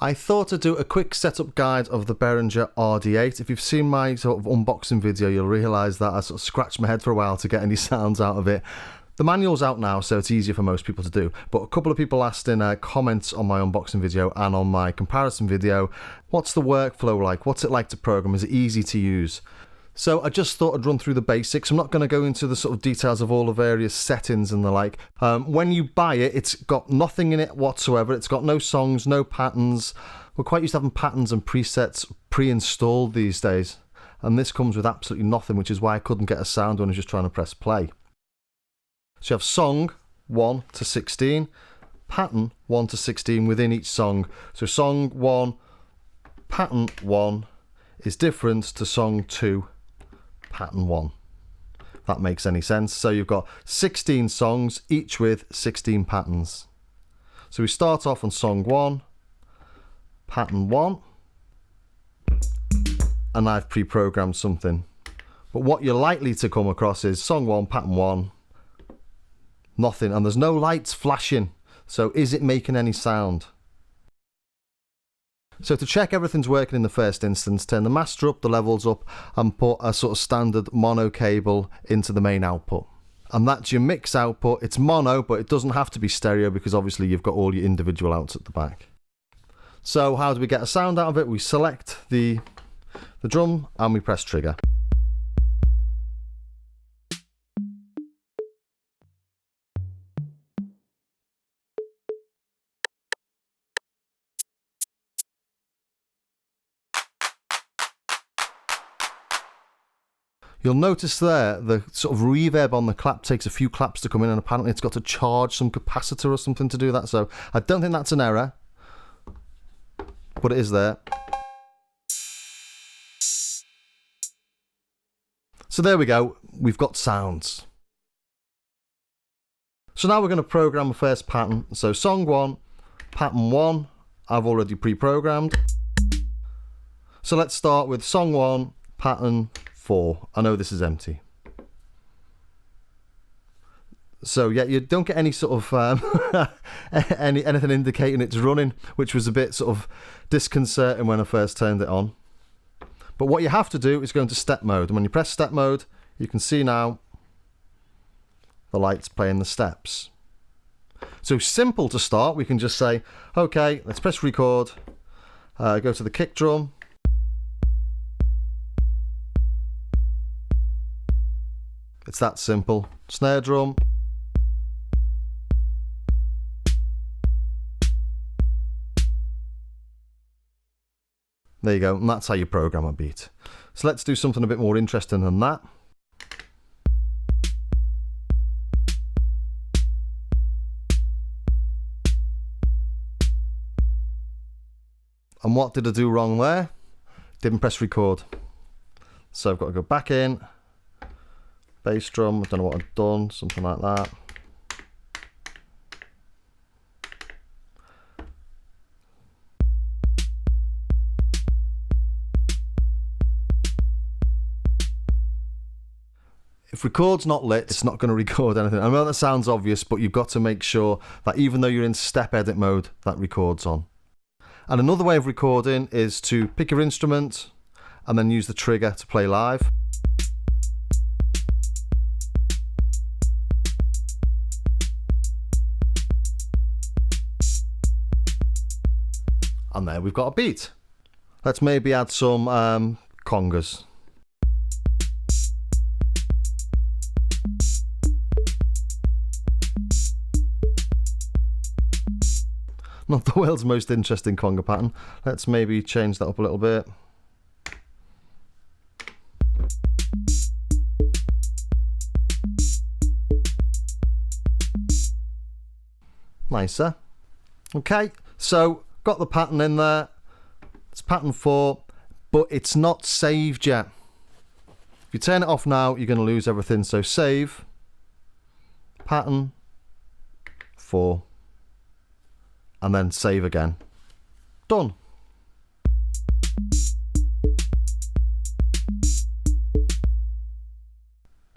I thought I'd do a quick setup guide of the Behringer RD-8. If you've seen my sort of unboxing video, you'll realise that I sort of scratched my head for a while to get any sounds out of it. The manual's out now, so it's easier for most people to do. But a couple of people asked in comments on my unboxing video and on my comparison video, what's the workflow like? What's it like to program? Is it easy to use? So I just thought I'd run through the basics. I'm not going to go into the sort of details of all the various settings and the like. When you buy it, it's got nothing in it whatsoever. It's got no songs, no patterns. We're quite used to having patterns and presets pre-installed these days. And this comes with absolutely nothing, which is why I couldn't get a sound when I was just trying to press play. So you have song 1 to 16, pattern 1 to 16 within each song. So song 1, pattern 1 is different to song 2, pattern 1. If that makes any sense. So you've got 16 songs, each with 16 patterns. So we start off on song 1, pattern 1, and I've pre-programmed something. But what you're likely to come across is song 1, pattern 1, nothing, and there's no lights flashing. So is it making any sound? So to check everything's working in the first instance, turn the master up, the levels up, and put a sort of standard mono cable into the main output. And that's your mix output. It's mono, but it doesn't have to be stereo because obviously you've got all your individual outs at the back. So how do we get a sound out of it? We select the drum and we press trigger. You'll notice there, the sort of reverb on the clap takes a few claps to come in, and apparently it's got to charge some capacitor or something to do that. So I don't think that's an error, but it is there. So there we go, we've got sounds. So now we're going to program a first pattern. So song 1, pattern 1, I've already pre-programmed. So let's start with song 1, pattern 4. I know this is empty. So yeah, you don't get any sort of anything indicating it's running, which was a bit sort of disconcerting when I first turned it on. But what you have to do is go into step mode, and when you press step mode, you can see now the lights playing the steps. So simple to start. We can just say, okay, let's press record, go to the kick drum. It's that simple. Snare drum. There you go, and that's how you program a beat. So let's do something a bit more interesting than that. And what did I do wrong there? Didn't press record. So I've got to go back in. Bass drum, I don't know what I've done, something like that. If record's not lit, it's not going to record anything. I know that sounds obvious, but you've got to make sure that even though you're in step edit mode, that record's on. And another way of recording is to pick your instrument and then use the trigger to play live. And there we've got a beat. Let's maybe add some congas. Not the world's most interesting conga pattern. Let's maybe change that up a little bit. Nicer. Okay, so got the pattern in there. It's pattern 4, but it's not saved yet. If you turn it off now, you're going to lose everything. So save, pattern 4, and then save again. Done.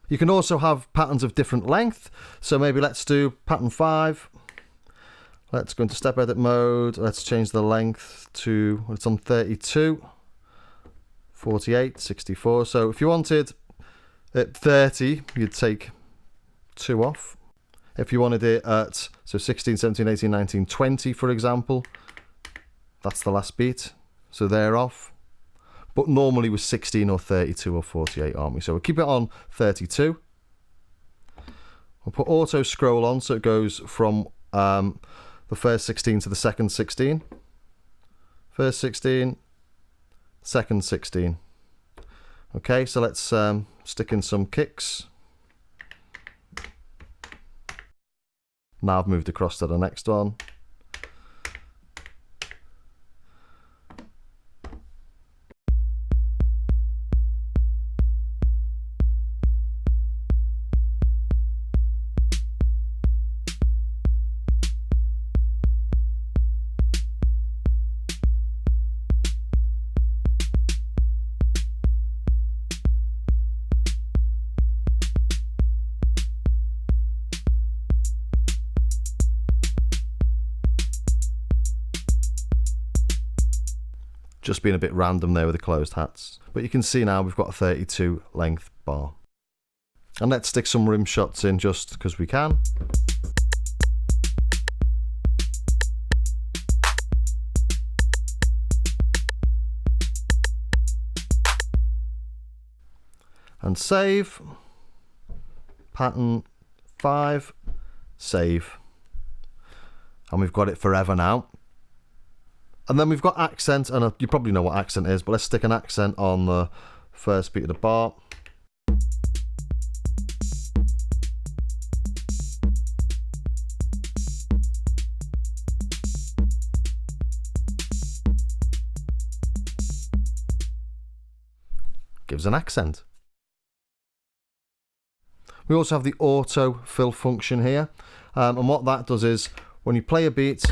You can also have patterns of different length. So maybe let's do pattern 5. Let's go into step edit mode. Let's change the length to, well, it's on 32, 48, 64. So if you wanted at 30, you'd take 2 off. If you wanted it at, so 16, 17, 18, 19, 20, for example, that's the last beat. So they're off. But normally we're 16 or 32 or 48, aren't we? So we'll keep it on 32. We'll put auto scroll on so it goes from the first 16 to the second 16. First 16, second 16. Okay, so let's stick in some kicks. Now I've moved across to the next one. Just being a bit random there with the closed hats. But you can see now we've got a 32 length bar. And let's stick some rim shots in just because we can. And save. Pattern 5, save. And we've got it forever now. And then we've got accent, and you probably know what accent is, but let's stick an accent on the first beat of the bar. Gives an accent. We also have the auto fill function here, and what that does is when you play a beat,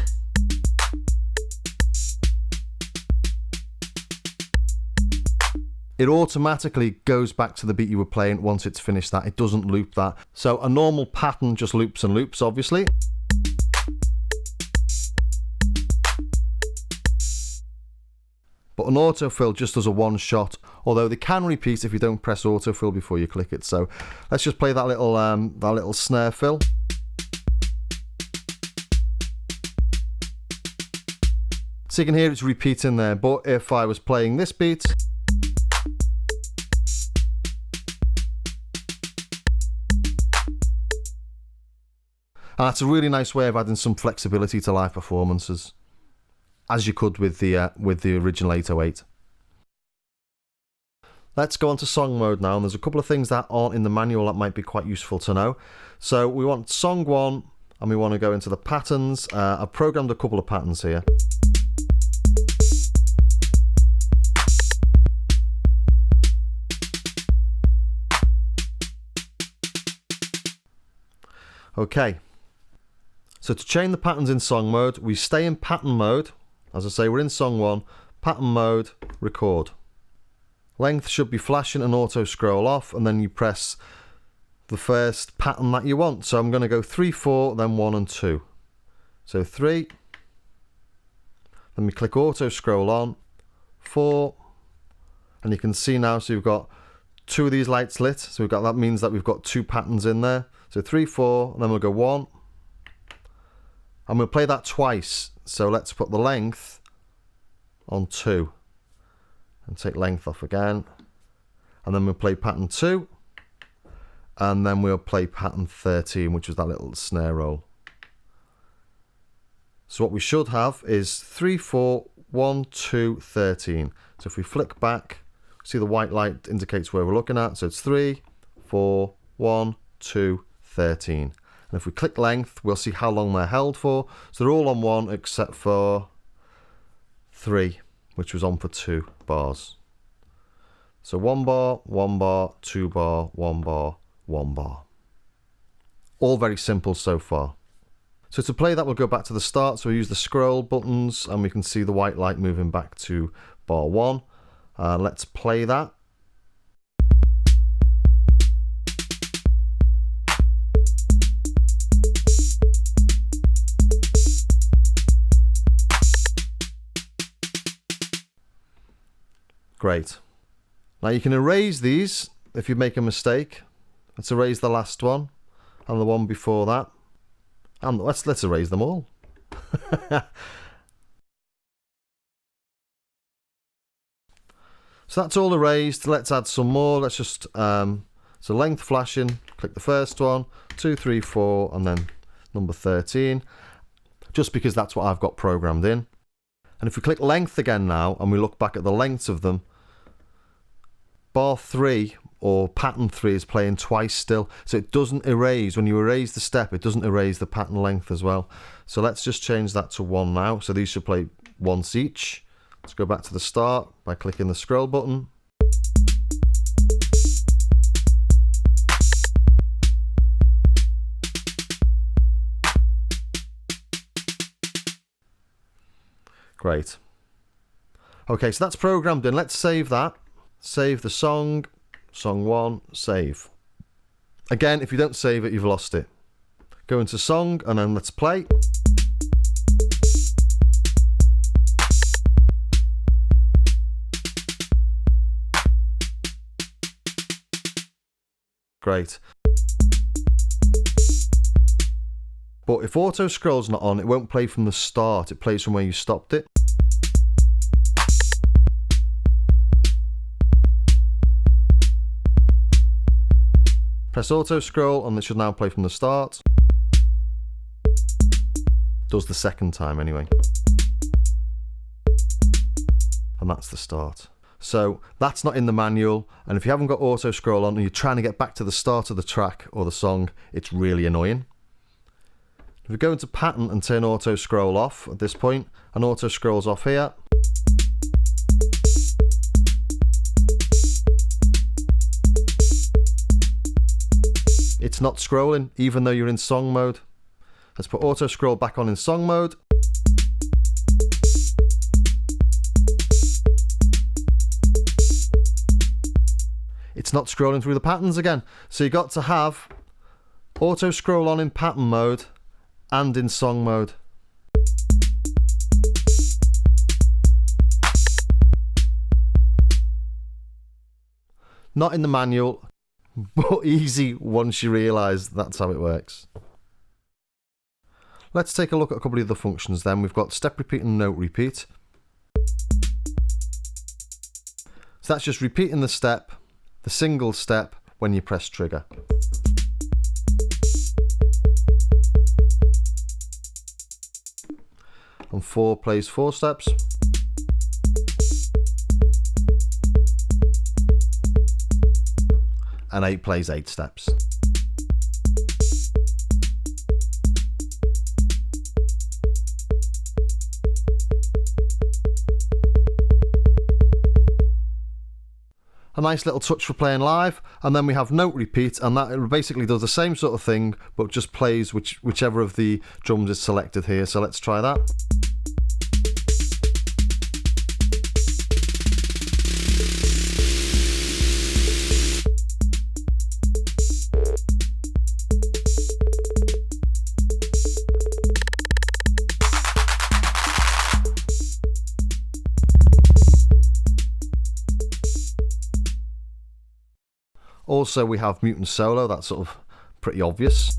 it automatically goes back to the beat you were playing once it's finished that. It doesn't loop that. So a normal pattern just loops and loops, obviously. But an autofill just does a one shot, although they can repeat if you don't press autofill before you click it. So let's just play that little snare fill. So you can hear it's repeating there, but if I was playing this beat, and that's a really nice way of adding some flexibility to live performances, as you could with the original 808. Let's go on to song mode now, and there's a couple of things that aren't in the manual that might be quite useful to know. So we want song 1, and we want to go into the patterns. I've programmed a couple of patterns here. Okay. So to change the patterns in song mode, we stay in pattern mode. As I say, we're in song 1, pattern mode, record. Length should be flashing and auto scroll off, and then you press the first pattern that you want. So I'm going to go 3, 4, then 1 and 2. So 3, then we click auto scroll on, 4, and you can see now, so we've got 2 of these lights lit. So that means that we've got 2 patterns in there. So 3, 4, and then we'll go 1. And we'll play that twice. So let's put the length on 2 and take length off again. And then we'll play pattern 2. And then we'll play pattern 13, which is that little snare roll. So what we should have is 3, 4, 1, 2, 13. So if we flick back, see the white light indicates where we're looking at. So it's 3, 4, 1, 2, 13. And if we click length, we'll see how long they're held for. So they're all on 1 except for 3, which was on for 2 bars. So 1 bar, 1 bar, 2 bar, 1 bar, 1 bar. All very simple so far. So to play that, we'll go back to the start. So we use the scroll buttons, and we can see the white light moving back to bar 1. Let's play that. Great. Now you can erase these if you make a mistake. Let's erase the last one and the one before that. And let's erase them all. So that's all erased. Let's add some more. Let's just so length flashing, click the first one, 2, 3, 4, and then number 13, just because that's what I've got programmed in. And if we click length again now, and we look back at the lengths of them, bar 3 or pattern 3 is playing twice still, so it doesn't erase. When you erase the step, it doesn't erase the pattern length as well. So let's just change that to 1 now. So these should play once each. Let's go back to the start by clicking the scroll button. Great. Okay, so that's programmed in. Let's save that. Save the song. Song 1, save. Again, if you don't save it, you've lost it. Go into song and then let's play. Great. But if auto scroll's not on, it won't play from the start. It plays from where you stopped it. Press auto scroll and it should now play from the start. Does the second time anyway. And that's the start. So that's not in the manual, and if you haven't got auto scroll on and you're trying to get back to the start of the track or the song, it's really annoying. If we go into pattern and turn auto scroll off at this point, and auto scroll's off here, it's not scrolling even though you're in song mode. Let's put auto scroll back on in song mode. It's not scrolling through the patterns again. So you got to have auto scroll on in pattern mode and in song mode. Not in the manual, but easy once you realise that's how it works. Let's take a look at a couple of the functions then. We've got step repeat and note repeat. So that's just repeating the step, the single step, when you press trigger. And 4 plays 4 steps. And 8 plays 8 steps. A nice little touch for playing live, and then we have note repeat, and that basically does the same sort of thing but just plays whichever of the drums is selected here. So let's try that. Also, we have mute and solo. That's sort of pretty obvious.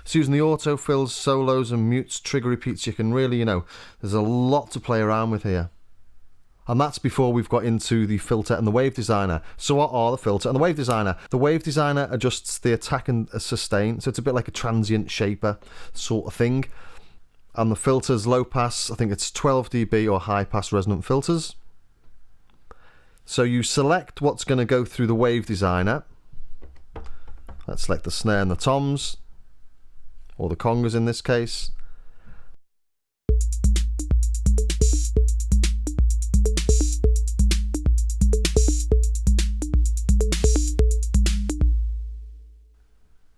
So using the autofills, solos and mutes, trigger repeats, you can really, there's a lot to play around with here. And that's before we've got into the filter and the wave designer. So what are the filter and the wave designer? The wave designer adjusts the attack and sustain, so it's a bit like a transient shaper sort of thing. And the filters, low pass, I think it's 12 dB or high pass resonant filters. So you select what's going to go through the wave designer. Let's select the snare and the toms, or the congas in this case.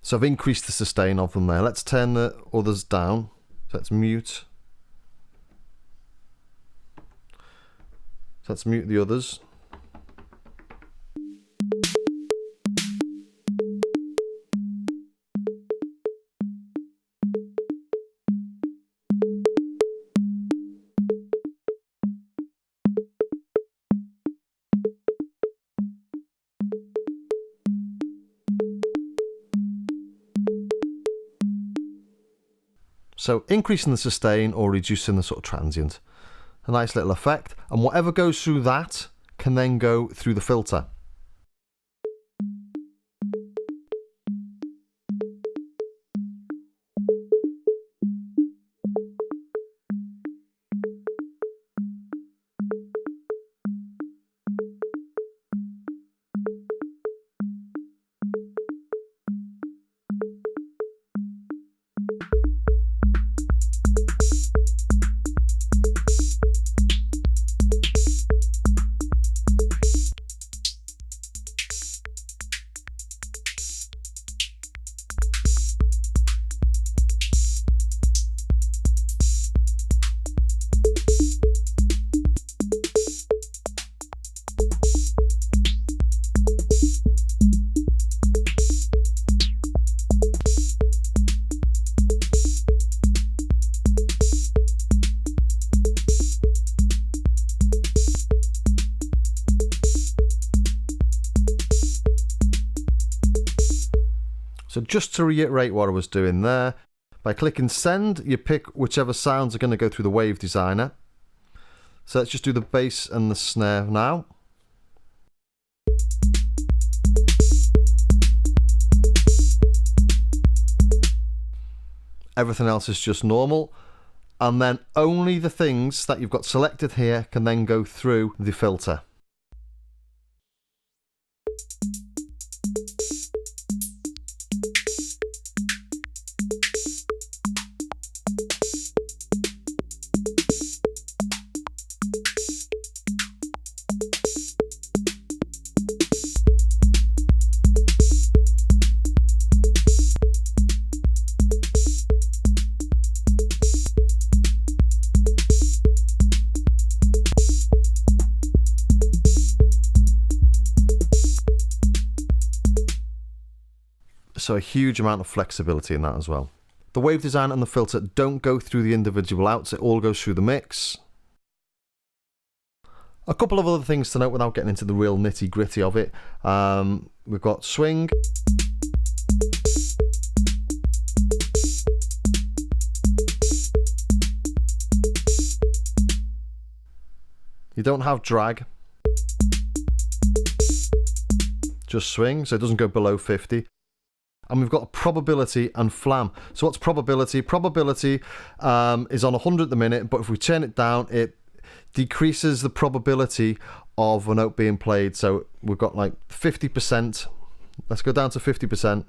So I've increased the sustain of them there. Let's turn the others down. So let's mute So let's mute the others. So increasing the sustain or reducing the sort of transient. A nice little effect. And whatever goes through that can then go through the filter. So just to reiterate what I was doing there, by clicking send, you pick whichever sounds are going to go through the wave designer. So let's just do the bass and the snare now. Everything else is just normal. And then only the things that you've got selected here can then go through the filter. So a huge amount of flexibility in that as well. The wave design and the filter don't go through the individual outs, it all goes through the mix. A couple of other things to note without getting into the real nitty gritty of it. We've got swing. You don't have drag. Just swing, so it doesn't go below 50. And we've got probability and flam. So what's probability? Probability is on 100 at the minute, but if we turn it down, it decreases the probability of a note being played. So we've got like 50%. Let's go down to 50%.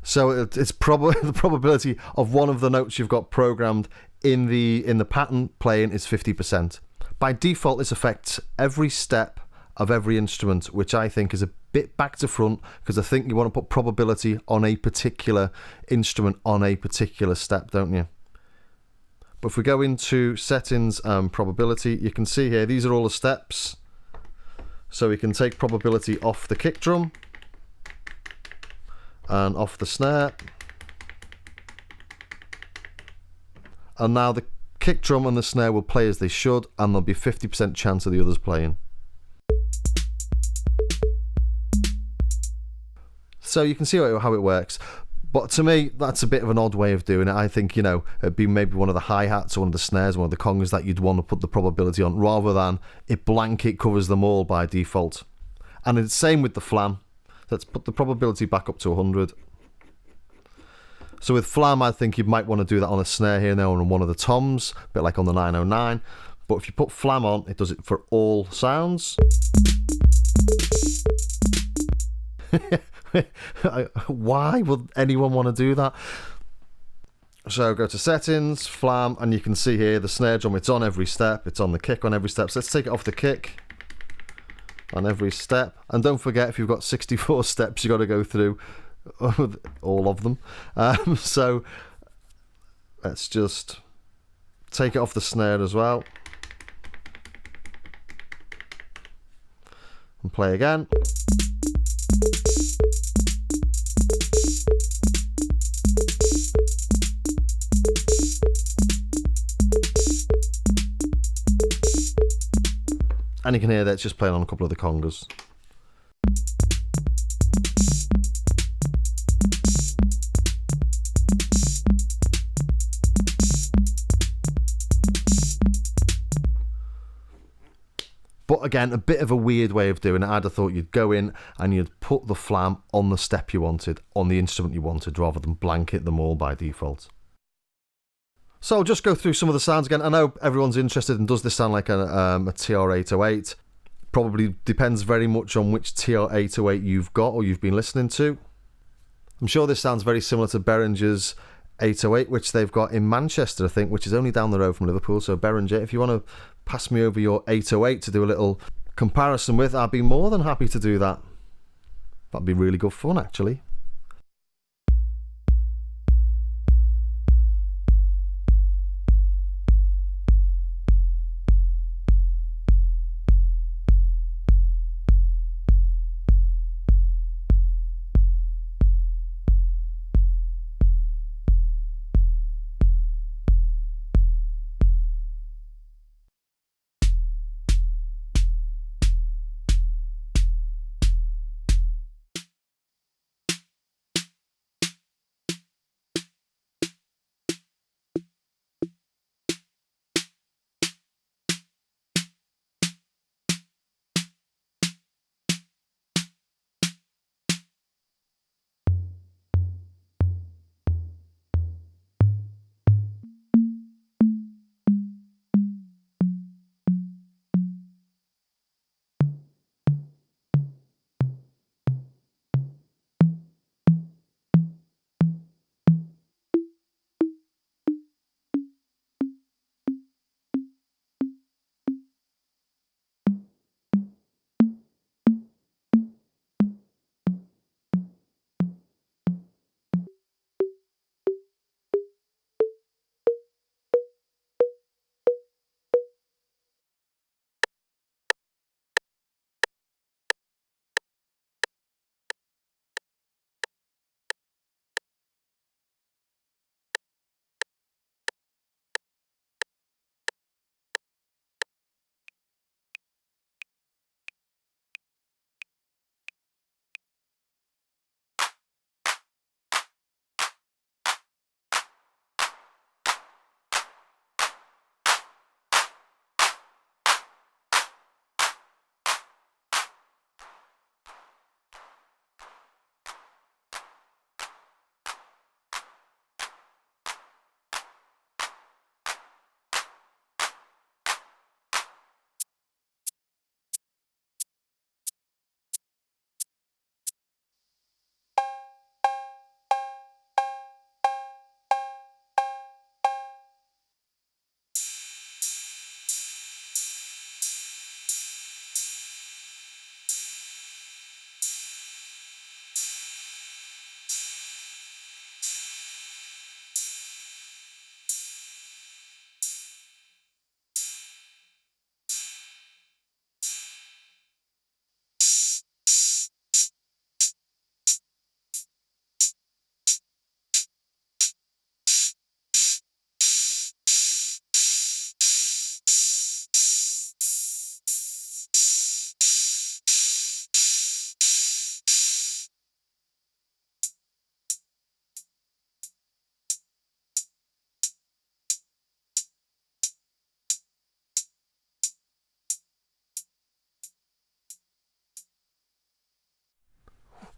So it's the probability of one of the notes you've got programmed in the pattern playing is 50%. By default, this affects every step of every instrument, which I think is a bit back to front, because I think you want to put probability on a particular instrument on a particular step, don't you? But if we go into settings and probability, you can see here, these are all the steps. So we can take probability off the kick drum and off the snare. And now the kick drum and the snare will play as they should, and there'll be 50% chance of the others playing. So you can see how it works. But to me, that's a bit of an odd way of doing it. I think, you know, it'd be maybe one of the hi-hats or one of the snares, one of the congas that you'd want to put the probability on, rather than it blanket covers them all by default. And it's the same with the flam. Let's put the probability back up to 100. So with flam, I think you might want to do that on a snare here now, on one of the toms, a bit like on the 909. But if you put flam on, it does it for all sounds. Why would anyone want to do that? So go to settings, flam, and you can see here the snare drum, it's on every step, it's on the kick on every step. So let's take it off the kick on every step. And don't forget, if you've got 64 steps, you've got to go through all of them. So let's just take it off the snare as well. And play again. And you can hear that it's just playing on a couple of the congas. But again, a bit of a weird way of doing it. I'd have thought you'd go in and you'd put the Flam on the step you wanted, on the instrument you wanted, rather than blanket them all by default. So I'll just go through some of the sounds again. I know everyone's interested in, does this sound like a TR-808? Probably depends very much on which TR-808 you've got or you've been listening to. I'm sure this sounds very similar to Behringer's 808, which they've got in Manchester, I think, which is only down the road from Liverpool. So Behringer, if you want to pass me over your 808 to do a little comparison with, I'd be more than happy to do that. That'd be really good fun, actually.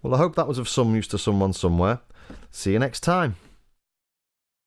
Well, I hope that was of some use to someone somewhere. See you next time.